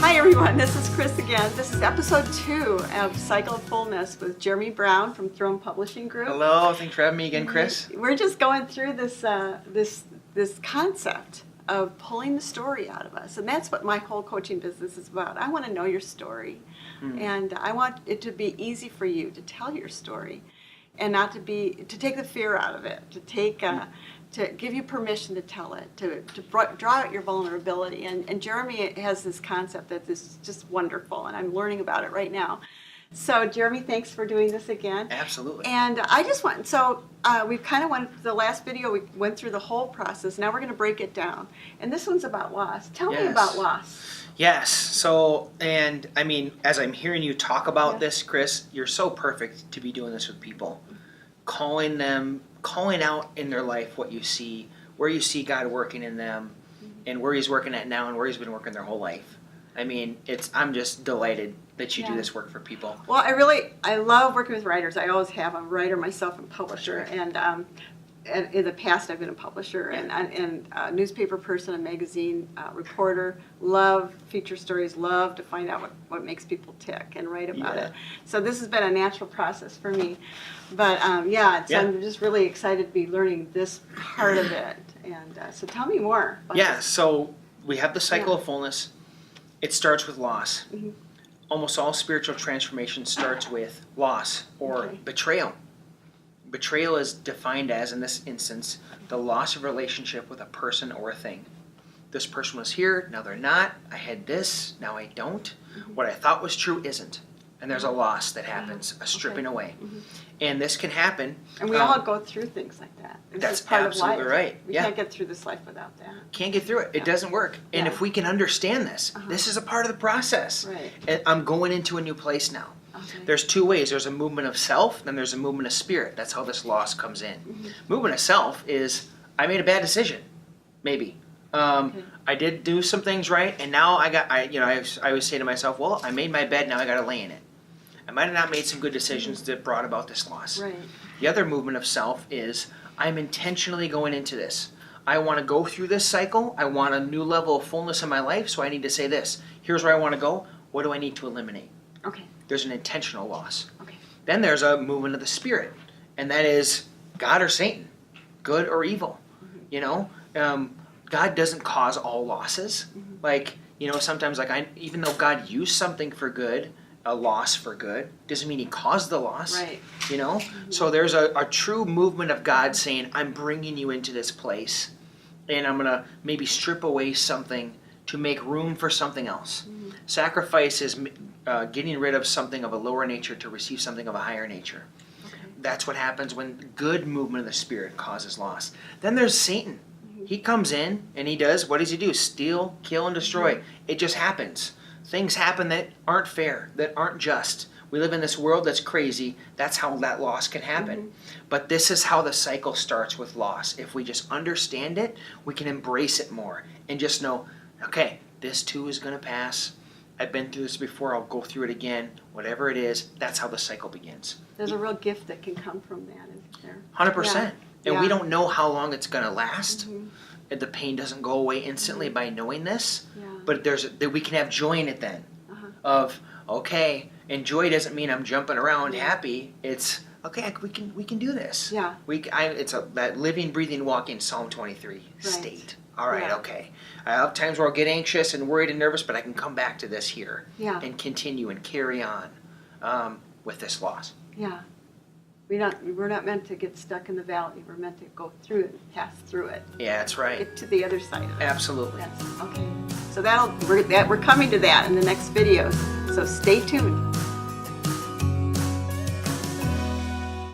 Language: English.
Hi everyone, this is Chris again. This is episode 2 of Cycle of Fullness with Jeremy Brown from Throne Publishing Group. Hello, thanks for having me again, Chris. We're just going through this this concept of pulling the story out of us, and that's what my whole coaching business is about. I want to know your story, and I want it to be easy for you to tell your story, and not to take the fear out of it, to give you permission to tell it, to draw out your vulnerability. And Jeremy has this concept that is just wonderful, and I'm learning about it right now. So Jeremy, thanks for doing this again. Absolutely. And I just want, we kind of went, the last video we went through the whole process. Now we're going to break it down. And this one's about loss. Tell me about loss. Yes. So, and I mean, as I'm hearing you talk about this, Chris, you're so perfect to be doing this with people. Calling out in their life what you see, where you see God working in them, and where He's working at now and where He's been working their whole life. I mean, I'm just delighted that you do this work for people. Well, I love working with writers. I always have. I'm a writer myself and publisher, and in the past I've been a publisher and a newspaper person, a magazine reporter. Love feature stories, love to find out what makes people tick and write about it. So this has been a natural process for me. But I'm just really excited to be learning this part of it. And so tell me more about this. So we have the cycle of fullness. It starts with loss. Almost all spiritual transformation starts with loss or betrayal. Betrayal is defined as, in this instance, the loss of relationship with a person or a thing. This person was here, now they're not. I had this, now I don't. What I thought was true isn't. And there's a loss that happens, a stripping away. And this can happen. And we all go through things like that. That's absolutely right. We can't get through this life without that. Can't get through it. It doesn't work. And if we can understand this, this is a part of the process. Right. I'm going into a new place now. There's two ways. There's a movement of self, then there's a movement of spirit. That's how this loss comes in. Movement of self is, I made a bad decision, maybe. I did do some things right, and now I always say to myself, well, I made my bed, now I got to lay in it. I might have not made some good decisions that brought about this loss. Right. The other movement of self is, I'm intentionally going into this. I want to go through this cycle. I want a new level of fullness in my life, so I need to say this. Here's where I want to go. What do I need to eliminate? Okay. There's an intentional loss. Okay. Then there's a movement of the spirit, and that is God or Satan, good or evil. God doesn't cause all losses. Sometimes even though God used something for good, a loss for good, doesn't mean He caused the loss. Right. So there's a true movement of God saying, I'm bringing you into this place, and I'm going to maybe strip away something to make room for something else. Sacrifice is getting rid of something of a lower nature to receive something of a higher nature. That's what happens when good movement of the Spirit causes loss. Then there's Satan. He comes in and he does, what does he do? Steal, kill, and destroy. It just happens. Things happen that aren't fair, that aren't just. We live in this world that's crazy. That's how that loss can happen. But this is how the cycle starts with loss. If we just understand it, we can embrace it more and just know, okay, this too is going to pass. I've been through this before. I'll go through it again. Whatever it is, that's how the cycle begins. There's a real gift that can come from that, isn't there? 100%. And we don't know how long it's going to last. The pain doesn't go away instantly by knowing this. But we can have joy in it then. Of, okay, and joy doesn't mean I'm jumping around happy. It's, okay, we can do this. Yeah. It's that living, breathing, walking Psalm 23 state. All right, okay. I have times where I'll get anxious and worried and nervous, but I can come back to this here and continue and carry on with this loss. Yeah. We're not meant to get stuck in the valley. We're meant to go through it and pass through it. Yeah, that's right. Get to the other side of it. Absolutely. Okay. So we're coming to that in the next videos. So stay tuned.